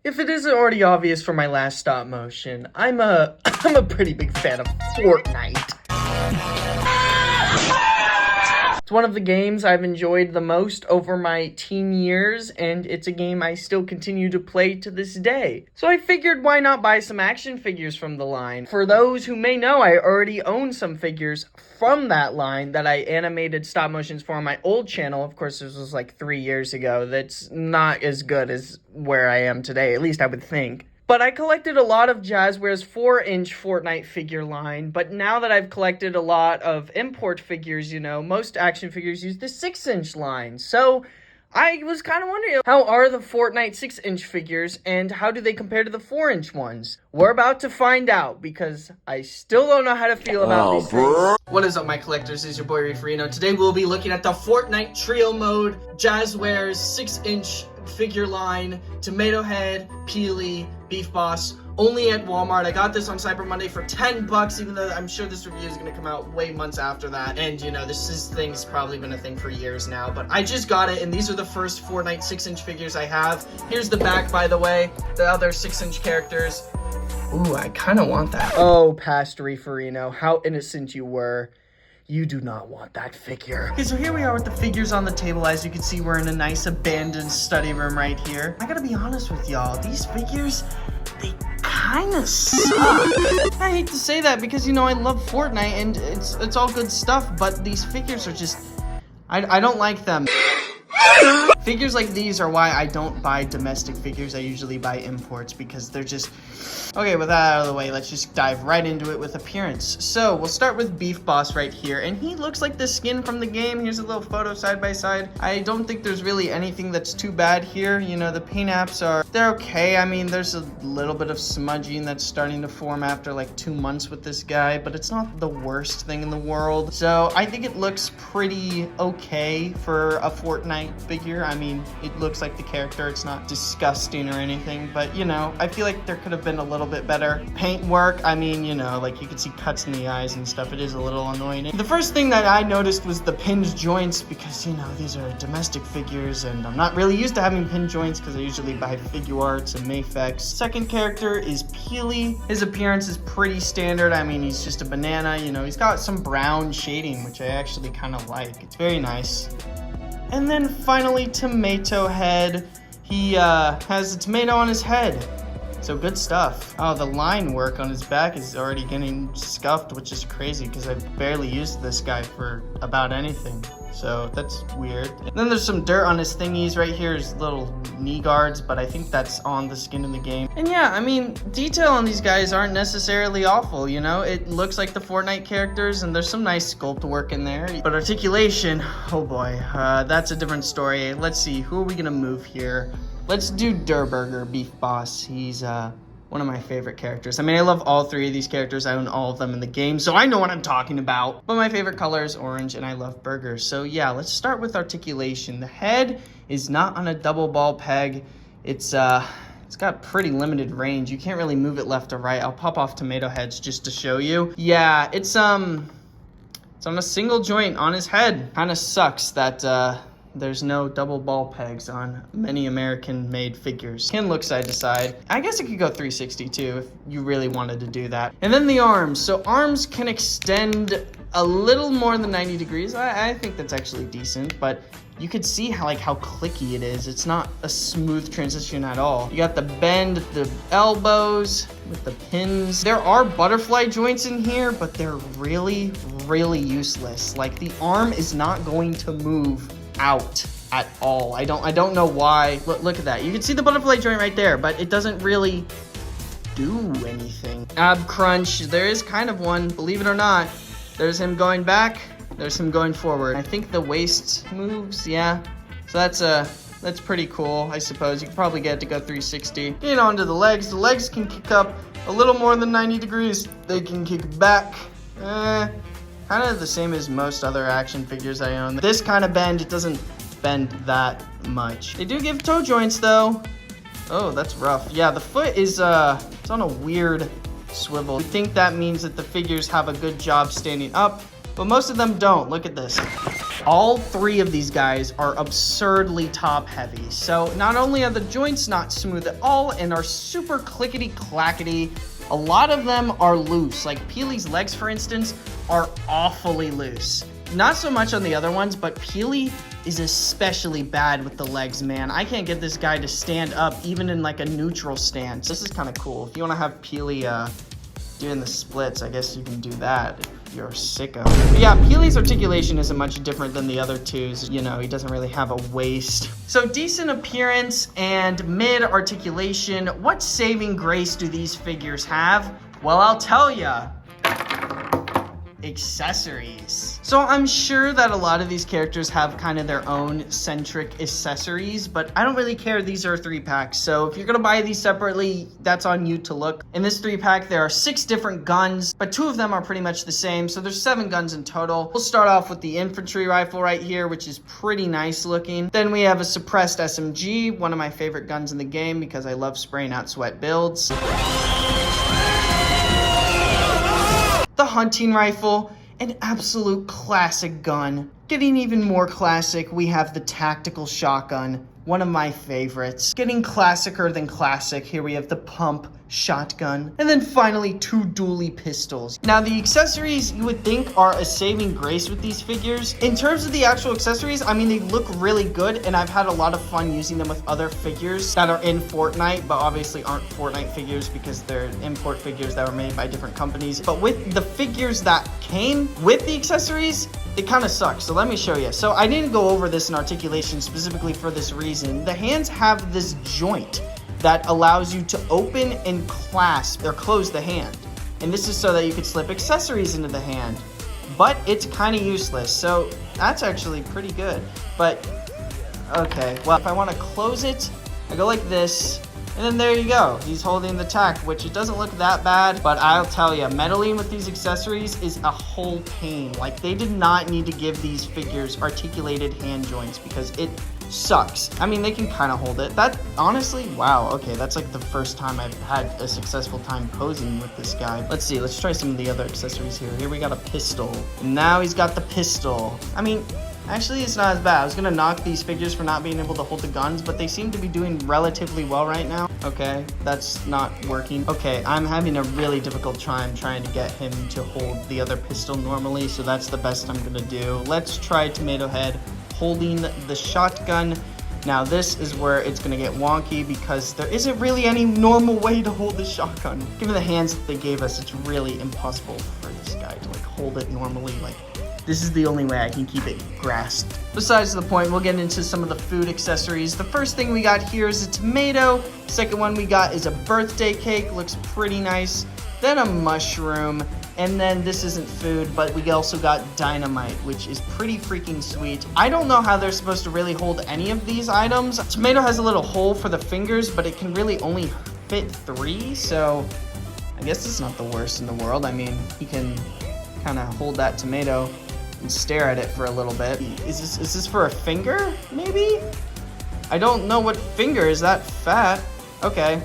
If it isn't already obvious from my last stop motion, I'm a pretty big fan of Fortnite. It's one of the games I've enjoyed the most over my teen years, and it's a game I still continue to play to this day. So I figured why not buy some action figures from the line. For those who may know, I already own some figures from that line that I animated stop motions for on my old channel. Of course, this was like 3 years ago. That's not as good as where I am today, at least I would think. But I collected a lot of Jazwares 4-inch Fortnite figure line, but now that I've collected a lot of import figures, you know, most action figures use the 6-inch line. So I was kind of wondering, how are the Fortnite 6-inch figures, and how do they compare to the 4-inch ones? We're about to find out, because I still don't know how to feel about these things. What is up, my collectors? It's your boy Reeferino. Today we'll be looking at the Fortnite Trio Mode Jazwares 6-inch figure line, Tomato Head, Peely, Beef Boss, only at Walmart. I got this on Cyber Monday for 10 bucks, even though I'm sure this review is going to come out way months after that. And, you know, this thing's probably been a thing for years now. But I just got it, and these are the first Fortnite 6-inch figures I have. Here's the back, by the way. The other 6-inch characters. Ooh, I kind of want that. Oh, past Reeferino, how innocent you were. You do not want that figure. Okay, so here we are with the figures on the table. As you can see, we're in a nice abandoned study room right here. I gotta be honest with y'all, these figures, they kind of suck. I hate to say that because, you know, I love Fortnite and it's all good stuff, but these figures are just, I don't like them. Figures like these are why I don't buy domestic figures. I usually buy imports because they're just... Okay, with that out of the way, let's just dive right into it with appearance. So, we'll start with Beef Boss right here, and he looks like the skin from the game. Here's a little photo side by side. I don't think there's really anything that's too bad here. You know, the paint apps they're okay. I mean, there's a little bit of smudging that's starting to form after like 2 months with this guy, but it's not the worst thing in the world. So, I think it looks pretty okay for a Fortnite figure. I mean, it looks like the character. It's not disgusting or anything, but, you know, I feel like there could have been a little bit better paint work. I mean, you know, like you can see cuts in the eyes and stuff. It is a little annoying. The first thing that I noticed was the pinned joints because, you know, these are domestic figures and I'm not really used to having pinned joints because I usually buy Figure Arts and Mayfex. Second character is Peely. His appearance is pretty standard. I mean, he's just a banana, you know, he's got some brown shading, which I actually kind of like. It's very nice. And then finally, Tomato Head. He has a tomato on his head. So good stuff. Oh, the line work on his back is already getting scuffed, which is crazy because I've barely used this guy for about anything. So that's weird. And then there's some dirt on his thingies. Right here is little knee guards, but I think that's on the skin in the game. And yeah, I mean, detail on these guys aren't necessarily awful, you know? It looks like the Fortnite characters, and there's some nice sculpt work in there. But articulation, oh boy, that's a different story. Let's see, who are we gonna move here? Let's do Durburger Beef Boss. He's one of my favorite characters. I mean, I love all three of these characters. I own all of them in the game, so I know what I'm talking about. But my favorite color is orange, and I love burgers. So yeah, let's start with articulation. The head is not on a double ball peg. It's got pretty limited range. You can't really move it left or right. I'll pop off Tomato Heads just to show you. Yeah, it's on a single joint on his head. Kind of sucks that there's no double ball pegs on many American-made figures. Can look side to side. I guess it could go 360 too if you really wanted to do that. And then the arms. So arms can extend a little more than 90 degrees. I think that's actually decent, but you could see how clicky it is. It's not a smooth transition at all. You got the bend, the elbows with the pins. There are butterfly joints in here, but they're really, really useless. Like the arm is not going to move out at all. I don't know why. Look at that. You can see the butterfly joint right there, but it doesn't really do anything. Ab crunch. There is kind of one, believe it or not. There's him going back. There's him going forward. I think the waist moves, yeah. So that's pretty cool, I suppose. You could probably get it to go 360. Getting onto the legs. The legs can kick up a little more than 90 degrees. They can kick back. Kind of the same as most other action figures I own. This kind of bend, it doesn't bend that much. They do give toe joints though. Oh, that's rough. Yeah, the foot is it's on a weird swivel. I think that means that the figures have a good job standing up, but most of them don't. Look at this. All three of these guys are absurdly top heavy. So not only are the joints not smooth at all and are super clickety clackety, a lot of them are loose. Like Peely's legs, for instance, are awfully loose. Not so much on the other ones, but Peely is especially bad with the legs, man. I can't get this guy to stand up even in like a neutral stance. This is kind of cool. If you want to have Peely doing the splits, I guess you can do that if you're a sicko. But yeah, Peely's articulation isn't much different than the other twos. You know, he doesn't really have a waist. So decent appearance and mid articulation. What saving grace do these figures have? Well, I'll tell ya. Accessories. So I'm sure that a lot of these characters have kind of their own centric accessories, but I don't really care. These are 3-packs, so if you're gonna buy these separately, that's on you to look. In this 3-pack, there are 6 different guns, but 2 of them are pretty mumuch the same, so there's 7 guns in total. We'll start off with the infantry rifle right here, which is pretty nice looking. Then we have a suppressed SMG, one of my favorite guns in the game because I love spraying out sweat builds. The hunting rifle, an absolute classic gun. Getting even more classic, we have the tactical shotgun, one of my favorites. Getting classicer than classic, here we have the pump shotgun. And then finally, 2 dually pistols. Now the accessories you would think are a saving grace with these figures. In terms of the actual accessories, I mean, they look really good and I've had a lot of fun using them with other figures that are in Fortnite, but obviously aren't Fortnite figures because they're import figures that were made by different companies. But with the figures that came with the accessories, it kind of sucks. So let me show you. So I didn't go over this in articulation specifically for this reason. The hands have this joint that allows you to open and clasp or close the hand. And this is so that you could slip accessories into the hand. But it's kind of useless. So that's actually pretty good. But okay, well, if I want to close it, I go like this. And then there you go. He's holding the tack, which it doesn't look that bad, but I'll tell you, meddling with these accessories is a whole pain. Like, they did not need to give these figures articulated hand joints because it sucks. I mean, they can kind of hold it. That, honestly, wow, okay, that's like the first time I've had a successful time posing with this guy. Let's see, let's try some of the other accessories here. Here we got a pistol. And now he's got the pistol. I mean, actually, it's not as bad. I was gonna knock these figures for not being able to hold the guns, but they seem to be doing relatively well right now. Okay, that's not working. Okay, I'm having a really difficult time trying to get him to hold the other pistol normally, so that's the best I'm gonna do. Let's try Tomato Head holding the shotgun. Now this is where it's gonna get wonky because there isn't really any normal way to hold the shotgun. Given the hands that they gave us, it's really impossible for this guy to like hold it normally. Like, this is the only way I can keep it grasped. Besides the point, we'll get into some of the food accessories. The first thing we got here is a tomato. Second one we got is a birthday cake, looks pretty nice. Then a mushroom, and then this isn't food, but we also got dynamite, which is pretty freaking sweet. I don't know how they're supposed to really hold any of these items. Tomato has a little hole for the fingers, but it can really only fit 3, so I guess it's not the worst in the world. I mean, he can kind of hold that tomato and stare at it for a little bit. Is this for a finger, maybe? I don't know what finger is that fat. Okay.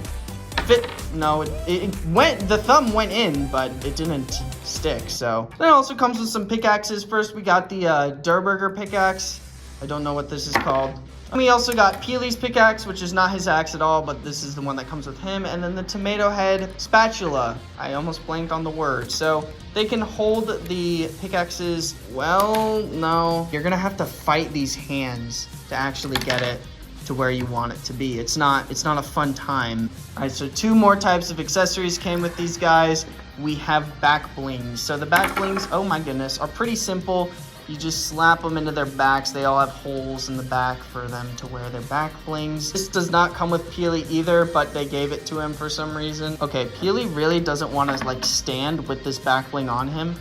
Fit, no, it went, the thumb went in, but it didn't stick, so. Then it also comes with some pickaxes. First, we got the Durburger pickaxe. I don't know what this is called. And we also got Peely's pickaxe, which is not his axe at all, but this is the one that comes with him. And then the Tomato Head spatula. I almost blanked on the word. So they can hold the pickaxes. Well, no. You're gonna have to fight these hands to actually get it to where you want it to be. It's not a fun time. All right, so 2 more types of accessories came with these guys. We have back blings. So the back blings, oh my goodness, are pretty simple. You just slap them into their backs. They all have holes in the back for them to wear their back blings. This does not come with Peely either, but they gave it to him for some reason. Okay, Peely really doesn't want to like stand with this back bling on him.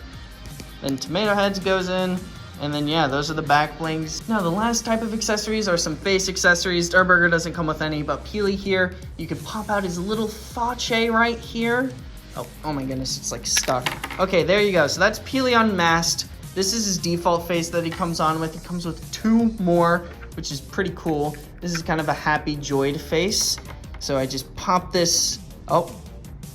Then Tomato Heads goes in. And then, yeah, those are the back blings. Now, the last type of accessories are some face accessories. Durburger doesn't come with any, but Peely here, you can pop out his little fache right here. Oh my goodness, it's like stuck. Okay, there you go. So that's Peely unmasked. This is his default face that he comes on with. He comes with 2 more, which is pretty cool. This is kind of a happy, joyed face. So I just pop this. Oh,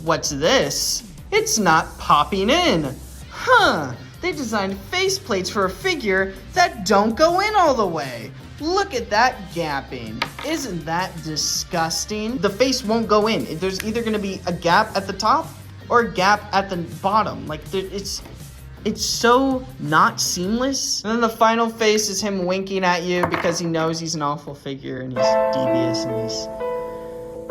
what's this? It's not popping in. Huh. they designed faceplates for a figure that don't go in all the way. Look at that gapping. Isn't that disgusting? The face won't go in. There's either gonna be a gap at the top or a gap at the bottom. Like, it's so not seamless. And then the final face is him winking at you because he knows he's an awful figure and he's devious and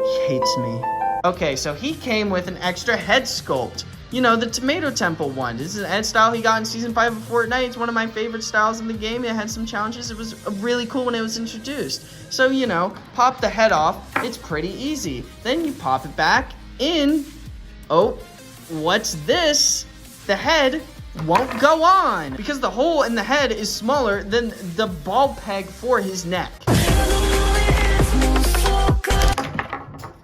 he hates me. Okay, so he came with an extra head sculpt. You know, the Tomato Temple one. This is an head style he got in Season 5 of Fortnite. It's one of my favorite styles in the game. It had some challenges. It was really cool when it was introduced. So, you know, pop the head off. It's pretty easy. Then you pop it back in. Oh, what's this? The head won't go on because the hole in the head is smaller than the ball peg for his neck.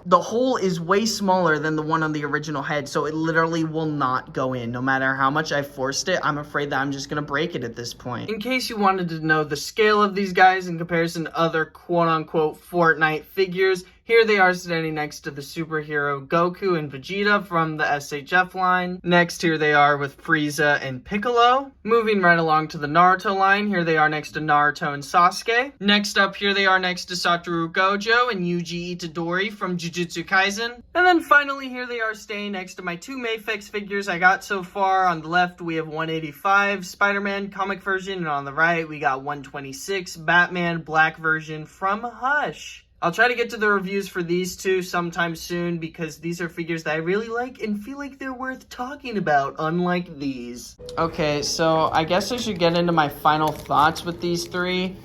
The hole is way smaller than the one on the original head, so it literally will not go in. No matter how much I forced it, I'm afraid that I'm just gonna break it at this point. In case you wanted to know the scale of these guys in comparison to other quote-unquote Fortnite figures, here they are standing next to the superhero Goku and Vegeta from the SHF line. Next, here they are with Frieza and Piccolo. Moving right along to the Naruto line, here they are next to Naruto and Sasuke. Next up, here they are next to Satoru Gojo and Yuji Itadori from Jujutsu Kaisen. And then finally, here they are staying next to my two Mayfix figures I got so far. On the left, we have 185 Spider-Man comic version, and on the right, we got 126 Batman black version from Hush. I'll try to get to the reviews for these two sometime soon because these are figures that I really like and feel like they're worth talking about, unlike these. Okay, so I guess I should get into my final thoughts with these three.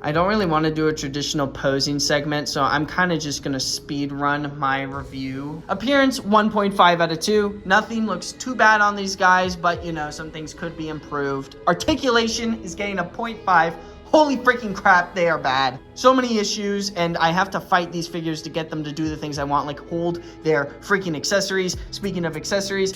I don't really want to do a traditional posing segment, so I'm kind of just going to speed run my review. Appearance, 1.5 out of 2. Nothing looks too bad on these guys, but, you know, some things could be improved. Articulation is getting a 0.5. Holy freaking crap, they are bad. So many issues, and I have to fight these figures to get them to do the things I want, like hold their freaking accessories. Speaking of accessories,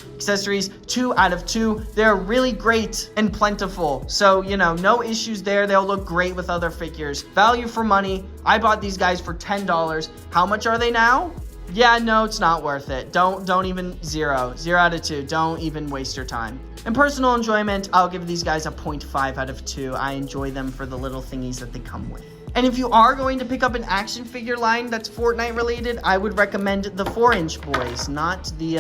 2 out of 2. They're really great and plentiful. So, you know, no issues there. They'll look great with other figures. Value for money. I bought these guys for $10. How much are they now? Yeah, no, it's not worth it. Don't even 0 out of 2. Don't even waste your time. And personal enjoyment, I'll give these guys a 0.5 out of 2. I enjoy them for the little thingies that they come with. And if you are going to pick up an action figure line that's Fortnite related, I would recommend the 4-inch boys, not the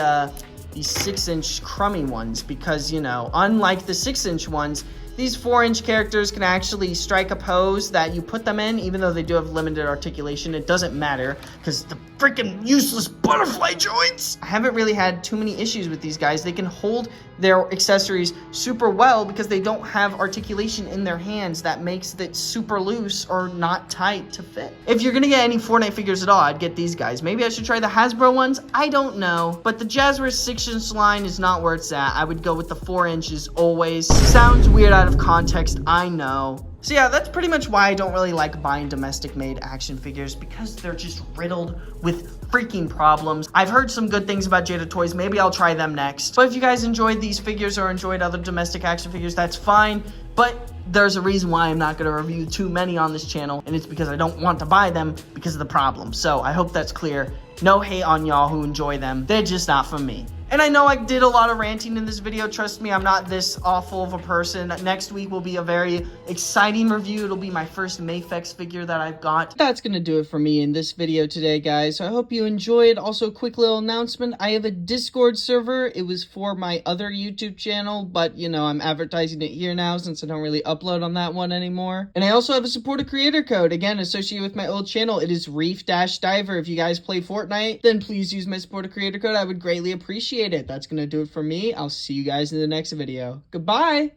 6-inch crummy ones, because, you know, unlike the 6-inch ones, these 4-inch characters can actually strike a pose that you put them in, even though they do have limited articulation. It doesn't matter, because the freaking useless butterfly joints! I haven't really had too many issues with these guys. They can hold their accessories super well because they don't have articulation in their hands that makes it super loose or not tight to fit. If you're gonna get any Fortnite figures at all, I'd get these guys. Maybe I should try the Hasbro ones? I don't know. But the Jazwares 6-inch line is not where it's at. I would go with the 4 inches always. Sounds weird out of context, I know. So yeah, that's pretty much why I don't really like buying domestic-made action figures, because they're just riddled with freaking problems. I've heard some good things about Jada Toys. Maybe I'll try them next. But if you guys enjoyed these figures or enjoyed other domestic action figures, that's fine. But there's a reason why I'm not going to review too many on this channel, and it's because I don't want to buy them because of the problem. So I hope that's clear. No hate on y'all who enjoy them. They're just not for me. And I know I did a lot of ranting in this video. Trust me, I'm not this awful of a person. Next week will be a very exciting review. It'll be my first Mayfix figure that I've got. That's going to do it for me in this video today, guys. So I hope you enjoyed. Also, quick little announcement. I have a Discord server. It was for my other YouTube channel, but, you know, I'm advertising it here now since I don't really upload on that one anymore. And I also have a support a creator code, again, associated with my old channel. It is Reef-Diver. If you guys play Fortnite, then please use my support a creator code. I would greatly appreciate it. That's gonna do it for me. I'll see you guys in the next video. Goodbye.